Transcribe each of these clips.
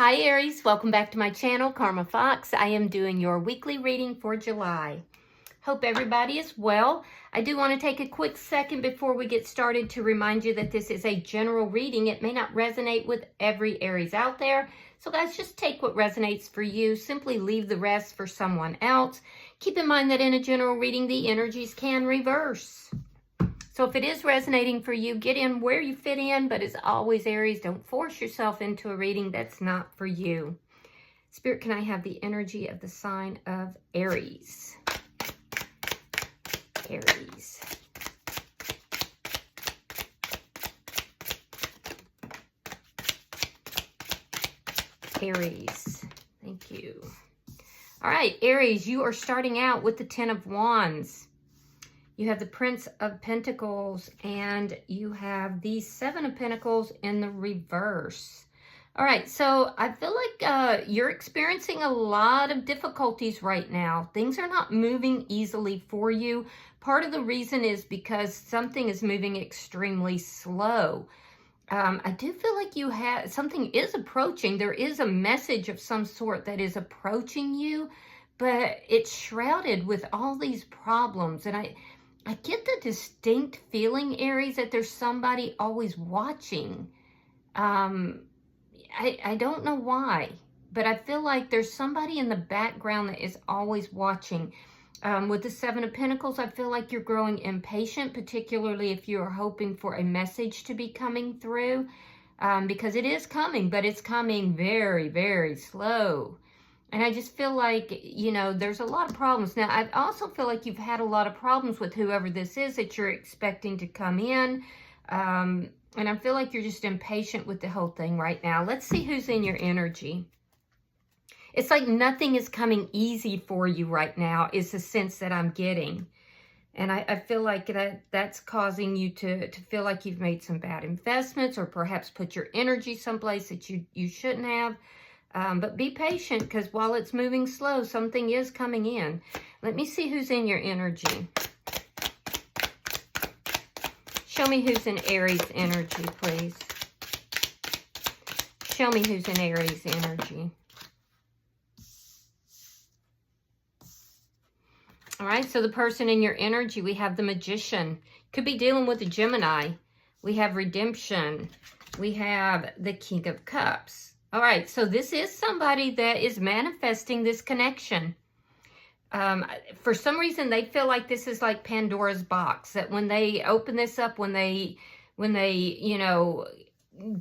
Hi Aries, welcome back to my channel, Karma Fox. I am doing your weekly reading for July. Hope everybody is well. I do want to take a quick second before we get started to remind you that this is a general reading. It may not resonate with every Aries out there. So guys, just take what resonates for you. Simply leave the rest for someone else. Keep in mind that in a general reading, the energies can reverse. So if it is resonating for you, get in where you fit in. But as always, Aries, don't force yourself into a reading that's not for you. Spirit, can I have the energy of the sign of Aries? Aries. Aries. Thank you. All right, Aries, you are starting out with the Ten of Wands. You have the Prince of Pentacles, and you have the Seven of Pentacles in the reverse. All right, so I feel like you're experiencing a lot of difficulties right now. Things are not moving easily for you. Part of the reason is because something is moving extremely slow. I do feel like you have something is approaching. There is a message of some sort that is approaching you, but it's shrouded with all these problems. And I get the distinct feeling, Aries, that there's somebody always watching. I don't know why, but I feel like there's somebody in the background that is always watching. With the Seven of Pentacles, I feel like you're growing impatient, particularly if you're hoping for a message to be coming through, because it is coming, but it's coming very, very slow. And I just feel like, you know, there's a lot of problems. Now, I also feel like you've had a lot of problems with whoever this is that you're expecting to come in. And I feel like you're just impatient with the whole thing right now. Let's see who's in your energy. It's like nothing is coming easy for you right now is the sense that I'm getting. And I feel like that's causing you to feel like you've made some bad investments or perhaps put your energy someplace that you shouldn't have. But be patient, because while it's moving slow, something is coming in. Let me see who's in your energy. Show me who's in Aries energy, please. Show me who's in Aries energy. All right, so the person in your energy, we have the Magician. Could be dealing with a Gemini. We have Redemption. We have the King of Cups. All right, so this is somebody that is manifesting this connection. For some reason, they feel like this is like Pandora's box, that when they open this up, when they, you know,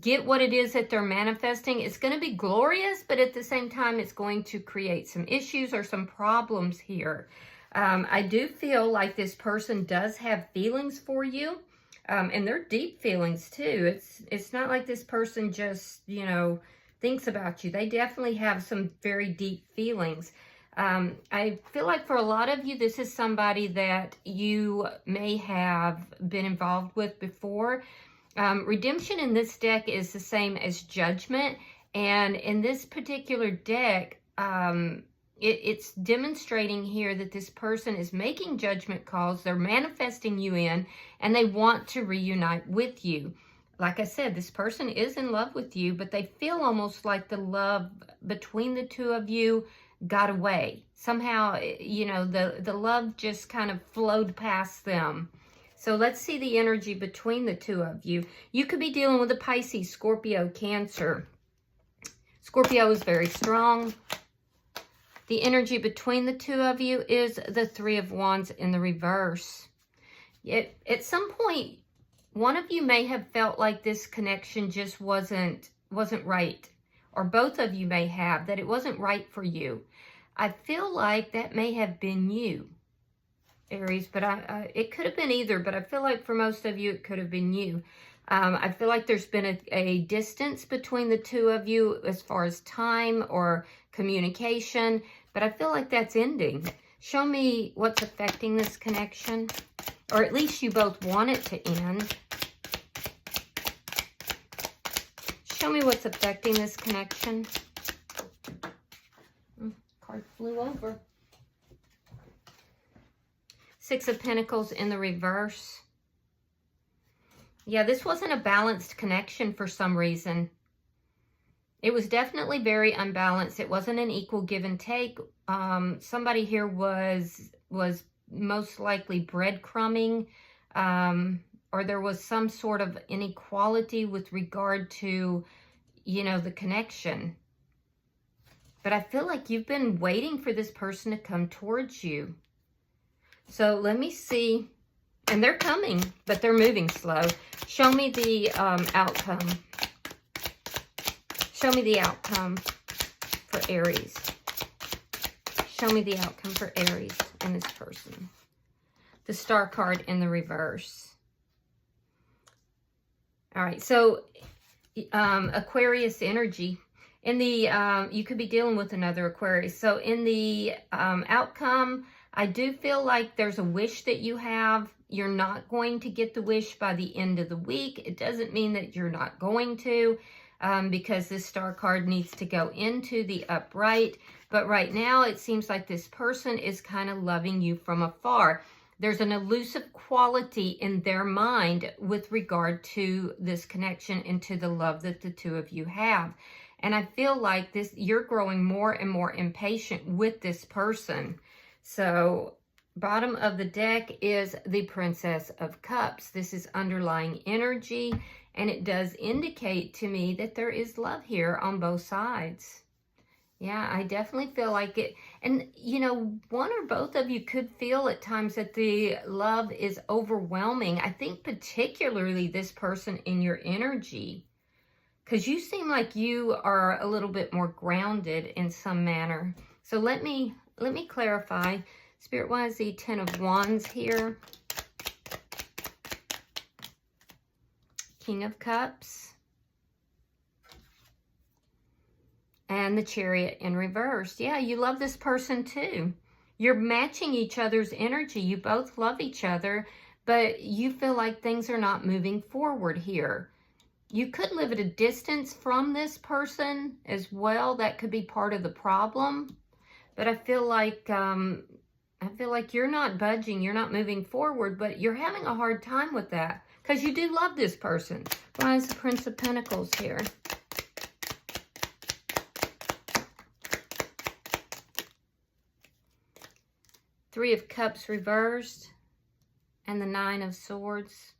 get what it is that they're manifesting, it's going to be glorious, but at the same time, it's going to create some issues or some problems here. I do feel like this person does have feelings for you, and they're deep feelings too. It's not like this person just, you know, thinks about you. They definitely have some very deep feelings. I feel like for a lot of you, this is somebody that you may have been involved with before. Redemption in this deck is the same as Judgment. And in this particular deck, it's demonstrating here that this person is making judgment calls. They're manifesting you in, and they want to reunite with you. Like I said, this person is in love with you, but they feel almost like the love between the two of you got away. Somehow, you know, the love just kind of flowed past them. So let's see the energy between the two of you. You could be dealing with a Pisces, Scorpio, Cancer. Scorpio is very strong. The energy between the two of you is the Three of Wands in the reverse. At some point, one of you may have felt like this connection just wasn't right. Or both of you may have, that it wasn't right for you. I feel like that may have been you, Aries, but it could have been either, but I feel like for most of you, it could have been you. I feel like there's been a distance between the two of you as far as time or communication, but I feel like that's ending. Show me what's affecting this connection, or at least you both want it to end. Show me what's affecting this connection. Card flew over. Six of Pentacles in the reverse. Yeah, this wasn't a balanced connection for some reason. It was definitely very unbalanced. It wasn't an equal give and take. Somebody here was most likely breadcrumbing, or there was some sort of inequality with regard to, you know, the connection. But I feel like you've been waiting for this person to come towards you. So let me see. And they're coming, but they're moving slow. Show me the outcome. Show me the outcome for Aries. Show me the outcome for Aries and this person. The Star card in the reverse. All right, so Aquarius energy. In the, you could be dealing with another Aquarius. So in the outcome, I do feel like there's a wish that you have. You're not going to get the wish by the end of the week. It doesn't mean that you're not going to, because this Star card needs to go into the upright. But right now, it seems like this person is kind of loving you from afar. There's an elusive quality in their mind with regard to this connection and to the love that the two of you have. And I feel like you're growing more and more impatient with this person. So bottom of the deck is the Princess of Cups. This is underlying energy, and it does indicate to me that there is love here on both sides. Yeah, I definitely feel like it. And, you know, one or both of you could feel at times that the love is overwhelming. I think particularly this person in your energy, because you seem like you are a little bit more grounded in some manner. So let me clarify. Spirit, why is the Ten of Wands here? King of Cups. And the Chariot in reverse. Yeah, you love this person too. You're matching each other's energy. You both love each other, but you feel like things are not moving forward here. You could live at a distance from this person as well. That could be part of the problem. But I feel like you're not budging. You're not moving forward, but you're having a hard time with that because you do love this person. Why is the Prince of Pentacles here? Three of Cups reversed and the Nine of Swords.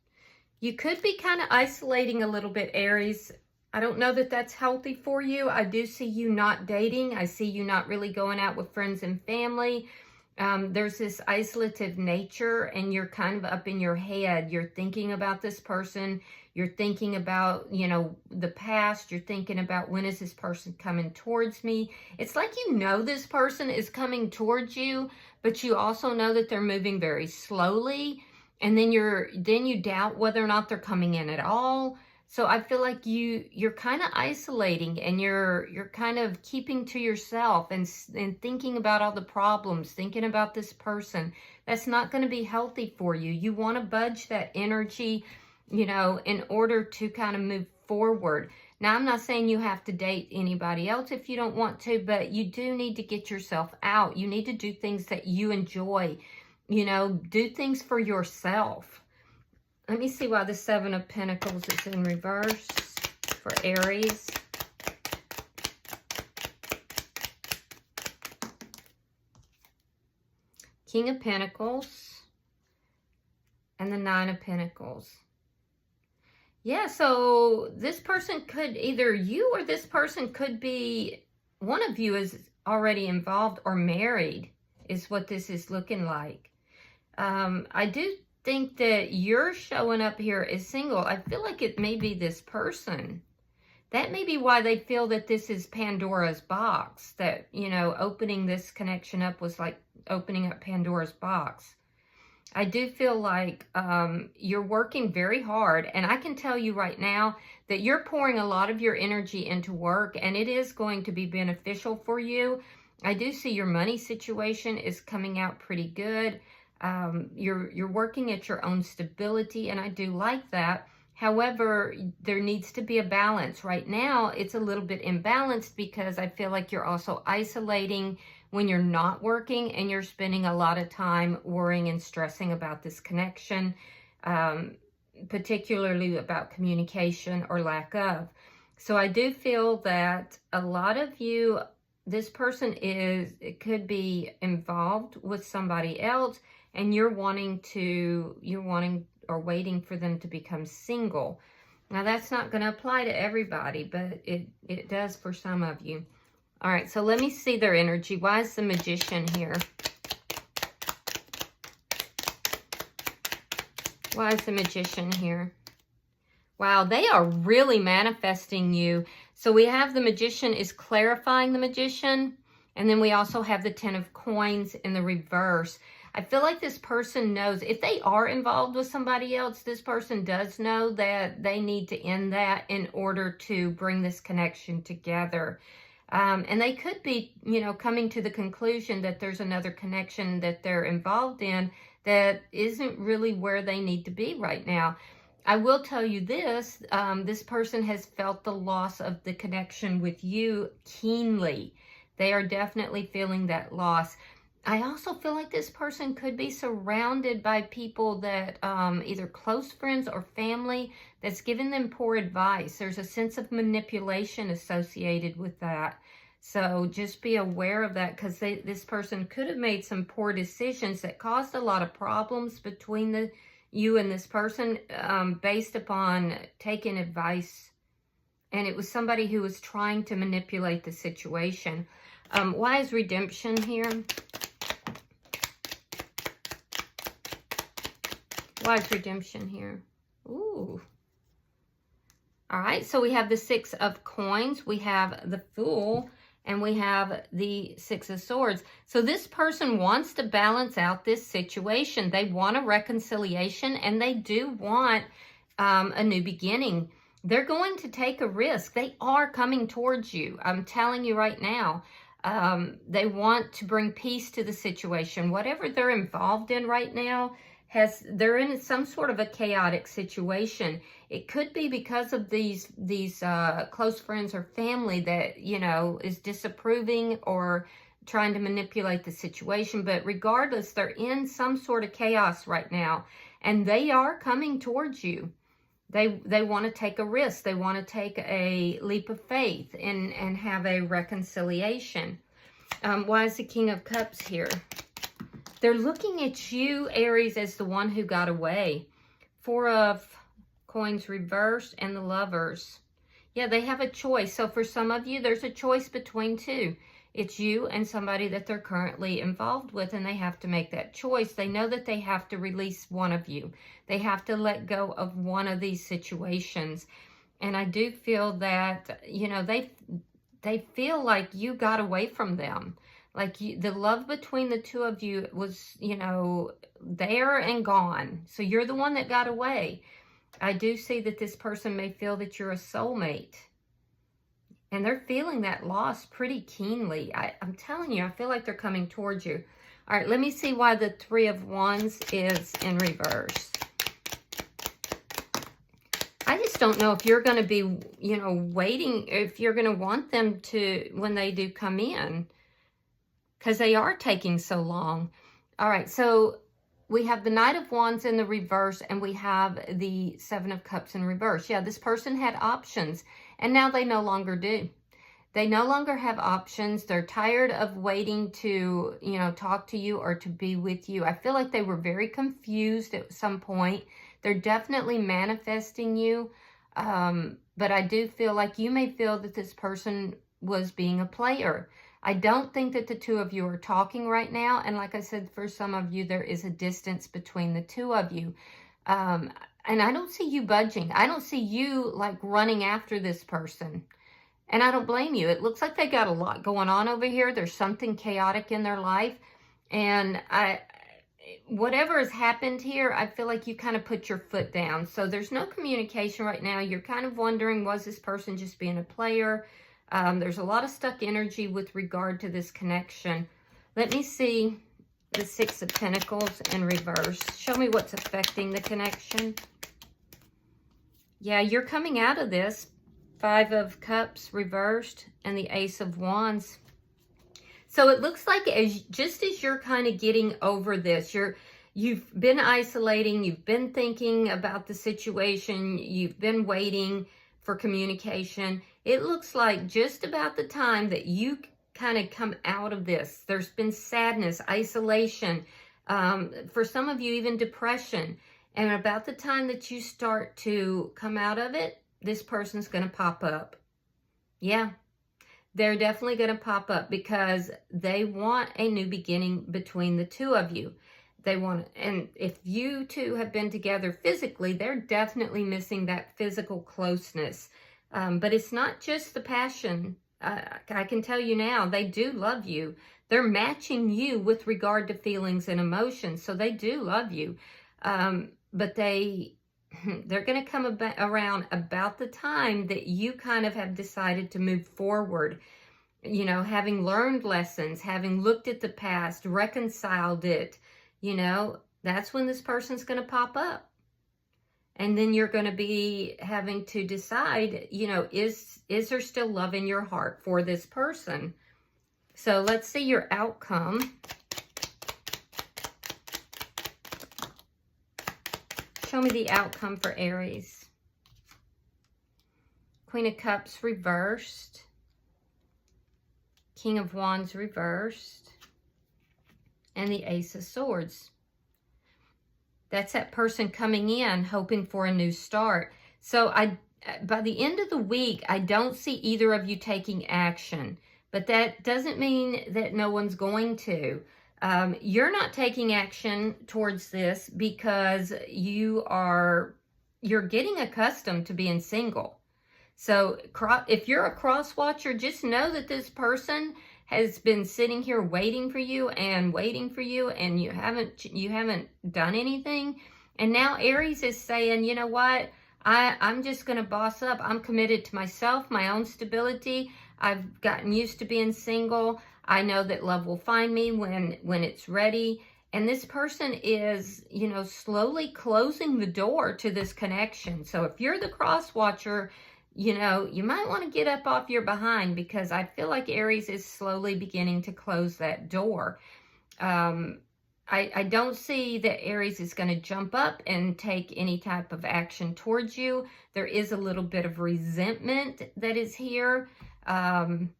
You could be kind of isolating a little bit, Aries. I don't know that that's healthy for you. I do see you not dating. I see you not really going out with friends and family. There's this isolative nature, and you're kind of up in your head. You're thinking about this person. You're thinking about, you know, the past. You're thinking about, when is this person coming towards me? It's like you know this person is coming towards you, but you also know that they're moving very slowly. And then you doubt whether or not they're coming in at all. So I feel like you're kind of isolating, and you're kind of keeping to yourself and thinking about all the problems, thinking about this person. That's not going to be healthy for you. You want to budge that energy, you know, in order to kind of move forward. Now, I'm not saying you have to date anybody else if you don't want to, but you do need to get yourself out. You need to do things that you enjoy. You know, do things for yourself. Let me see why the Seven of Pentacles is in reverse for Aries. King of Pentacles and the Nine of Pentacles. Yeah, so this person could, either you or this person could be, one of you is already involved or married, is what this is looking like. I do think that you're showing up here as single. I feel like it may be this person. That may be why they feel that this is Pandora's box. That, you know, opening this connection up was like opening up Pandora's box. I do feel like you're working very hard. And I can tell you right now that you're pouring a lot of your energy into work. And it is going to be beneficial for you. I do see your money situation is coming out pretty good. You're working at your own stability, and I do like that. However, there needs to be a balance. Right now, it's a little bit imbalanced because I feel like you're also isolating when you're not working, and you're spending a lot of time worrying and stressing about this connection, particularly about communication or lack of. So I do feel that a lot of you, this person it could be involved with somebody else, and you're wanting or waiting for them to become single. Now that's not going to apply to everybody, but it does for some of you. All right, so let me see their energy. Why is the Magician here? Why is the Magician here? Wow, they are really manifesting you. So we have the Magician is clarifying the Magician. And then we also have the Ten of Coins in the reverse. I feel like this person knows, if they are involved with somebody else, this person does know that they need to end that in order to bring this connection together. And they could be, coming to the conclusion that there's another connection that they're involved in that isn't really where they need to be right now. I will tell you this, this person has felt the loss of the connection with you keenly. They are definitely feeling that loss. I also feel like this person could be surrounded by people that either close friends or family that's giving them poor advice. There's a sense of manipulation associated with that. So just be aware of that, because this person could have made some poor decisions that caused a lot of problems between you and this person based upon taking advice. And it was somebody who was trying to manipulate the situation. Why is Redemption here? Why is Redemption here? Ooh. All right, so we have the Six of Coins, we have the Fool, and we have the Six of Swords. So this person wants to balance out this situation. They want a reconciliation, and they do want a new beginning. They're going to take a risk. They are coming towards you. I'm telling you right now. They want to bring peace to the situation. Whatever they're involved in right now, they're in some sort of a chaotic situation. It could be because of these close friends or family that, is disapproving or trying to manipulate the situation. But regardless, they're in some sort of chaos right now, and they are coming towards you. They want to take a risk. They want to take a leap of faith and have a reconciliation. Why is the King of Cups here? They're looking at you, Aries, as the one who got away. Four of Coins reversed and the Lovers. Yeah, they have a choice. So for some of you, there's a choice between two. It's you and somebody that they're currently involved with, and they have to make that choice. They know that they have to release one of you. They have to let go of one of these situations. And I do feel that, they feel like you got away from them. Like the love between the two of you was, there and gone. So you're the one that got away. I do see that this person may feel that you're a soulmate. And they're feeling that loss pretty keenly. I'm telling you, I feel like they're coming towards you. All right, let me see why the Three of Wands is in reverse. I just don't know if you're going to be, waiting, if you're going to want them to, when they do come in, because they are taking so long. All right, so we have the Knight of Wands in the reverse, and we have the Seven of Cups in reverse. Yeah, this person had options, and now they no longer do. They no longer have options. They're tired of waiting to, talk to you or to be with you. I feel like they were very confused at some point. They're definitely manifesting you. But I do feel like you may feel that this person was being a player. I don't think that the two of you are talking right now. And like I said, for some of you, there is a distance between the two of you. And I don't see you budging. I don't see you like running after this person. And I don't blame you. It looks like they got a lot going on over here. There's something chaotic in their life. And whatever has happened here, I feel like you kind of put your foot down. So there's no communication right now. You're kind of wondering, was this person just being a player? There's a lot of stuck energy with regard to this connection. Let me see the Six of Pentacles in reverse. Show me what's affecting the connection. Yeah, you're coming out of this. Five of Cups reversed and the Ace of Wands. So it looks like just as you're kind of getting over this, you've been isolating, you've been thinking about the situation, you've been waiting for communication. It looks like just about the time that you kind of come out of this, there's been sadness, isolation, for some of you even depression. And about the time that you start to come out of it, this person's going to pop up. Yeah, they're definitely going to pop up because they want a new beginning between the two of you. They want, and if you two have been together physically, they're definitely missing that physical closeness. But it's not just the passion. I can tell you now, they do love you. They're matching you with regard to feelings and emotions. So they do love you. But they're going to come around about the time that you kind of have decided to move forward. You know, having learned lessons, having looked at the past, reconciled it, you know, that's when this person's going to pop up. And then you're going to be having to decide, you know, is there still love in your heart for this person? So let's see your outcome. Show me the outcome for Aries. Queen of Cups reversed. King of Wands reversed. And the Ace of Swords. That's that person coming in, hoping for a new start. So by the end of the week, I don't see either of you taking action. But that doesn't mean that no one's going to. You're not taking action towards this because you're getting accustomed to being single. So if you're a cross watcher, just know that this person has been sitting here waiting for you, and you haven't done anything. And now Aries is saying, you know what? I'm just going to boss up. I'm committed to myself, my own stability. I've gotten used to being single. I know that love will find me when it's ready. And this person is, you know, slowly closing the door to this connection. So if you're the cross watcher, you know, you might want to get up off your behind, because I feel like Aries is slowly beginning to close that door. I don't see that Aries is going to jump up and take any type of action towards you. There is a little bit of resentment that is here. And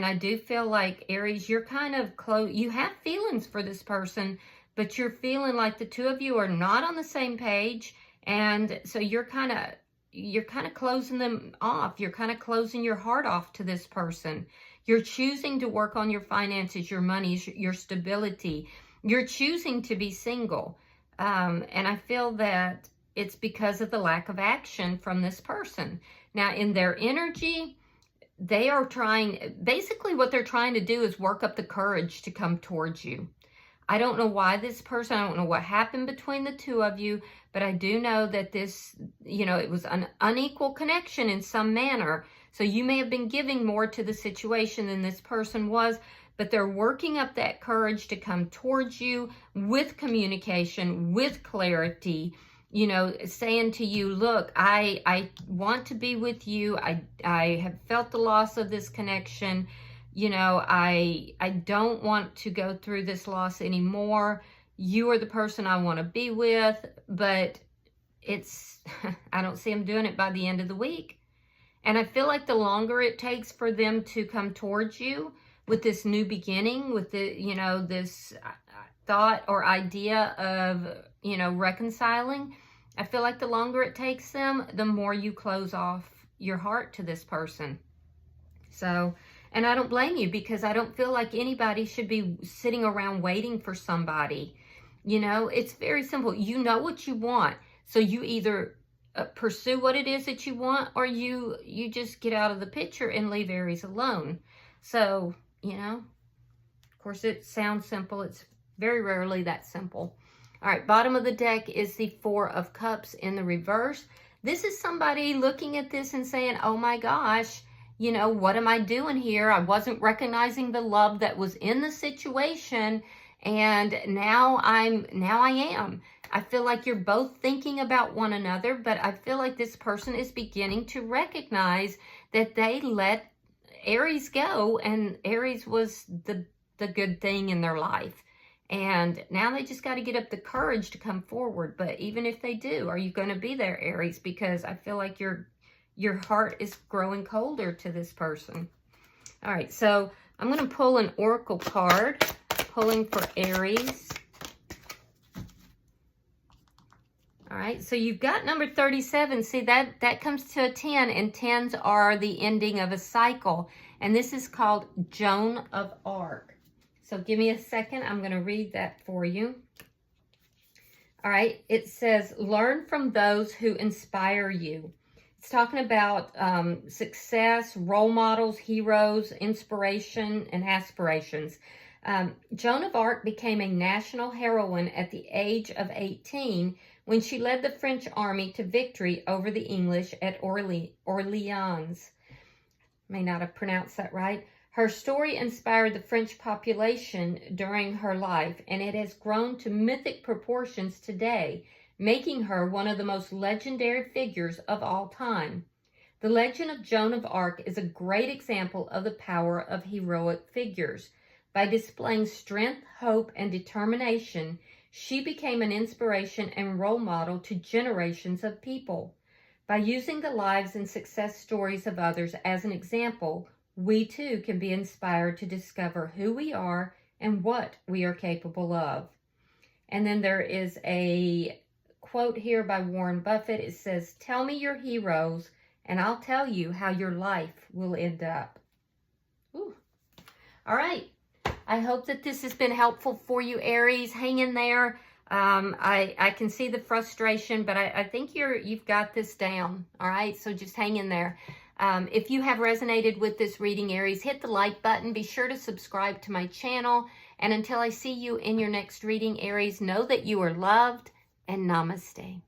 I do feel like Aries, you're kind of close. You have feelings for this person, but you're feeling like the two of you are not on the same page. And so you're kind of closing them off. You're kind of closing your heart off to this person. You're choosing to work on your finances, your money, your stability. You're choosing to be single. And I feel that it's because of the lack of action from this person. Now, in their energy, they are basically what they're trying to do is work up the courage to come towards you. I don't know why this person, I don't know what happened between the two of you, but I do know that this, you know, it was an unequal connection in some manner. So you may have been giving more to the situation than this person was, but they're working up that courage to come towards you with communication, with clarity, you know, saying to you, look, I want to be with you. I have felt the loss of this connection. You know, I don't want to go through this loss anymore. You are the person I want to be with, but I don't see them doing it by the end of the week. And I feel like the longer it takes for them to come towards you with this new beginning, with the, you know, this thought or idea of, you know, reconciling, I feel like the longer it takes them, the more you close off your heart to this person. So, and I don't blame you, because I don't feel like anybody should be sitting around waiting for somebody. You know, it's very simple. You know what you want. So you either pursue what it is that you want, or you just get out of the picture and leave Aries alone. So, you know, of course it sounds simple. It's very rarely that simple. All right, bottom of the deck is the Four of Cups in the reverse. This is somebody looking at this and saying, oh my gosh, you know, what am I doing here? I wasn't recognizing the love that was in the situation, and now I am. I feel like you're both thinking about one another, but I feel like this person is beginning to recognize that they let Aries go, and Aries was the good thing in their life. And now they just got to get up the courage to come forward. But even if they do, are you going to be there, Aries? Because I feel like you're your heart is growing colder to this person. All right, so I'm going to pull an oracle card, pulling for Aries. All right, so you've got number 37. See, that comes to a 10, and 10s are the ending of a cycle. And this is called Joan of Arc. So give me a second. I'm going to read that for you. All right, it says, learn from those who inspire you. It's talking about success, role models, heroes, inspiration, and aspirations. Joan of Arc became a national heroine at the age of 18 when she led the French army to victory over the English at Orleans. May not have pronounced that right. Her story inspired the French population during her life, and it has grown to mythic proportions today, making her one of the most legendary figures of all time. The legend of Joan of Arc is a great example of the power of heroic figures. By displaying strength, hope, and determination, she became an inspiration and role model to generations of people. By using the lives and success stories of others as an example, we too can be inspired to discover who we are and what we are capable of. And then there is a quote here by Warren Buffett. It says, tell me your heroes and I'll tell you how your life will end up. Ooh. All right. I hope that this has been helpful for you, Aries. Hang in there. I can see the frustration, but I think you've got this down. All right, so just hang in there. If you have resonated with this reading, Aries, hit the like button. Be sure to subscribe to my channel. And until I see you in your next reading, Aries, know that you are loved, and namaste.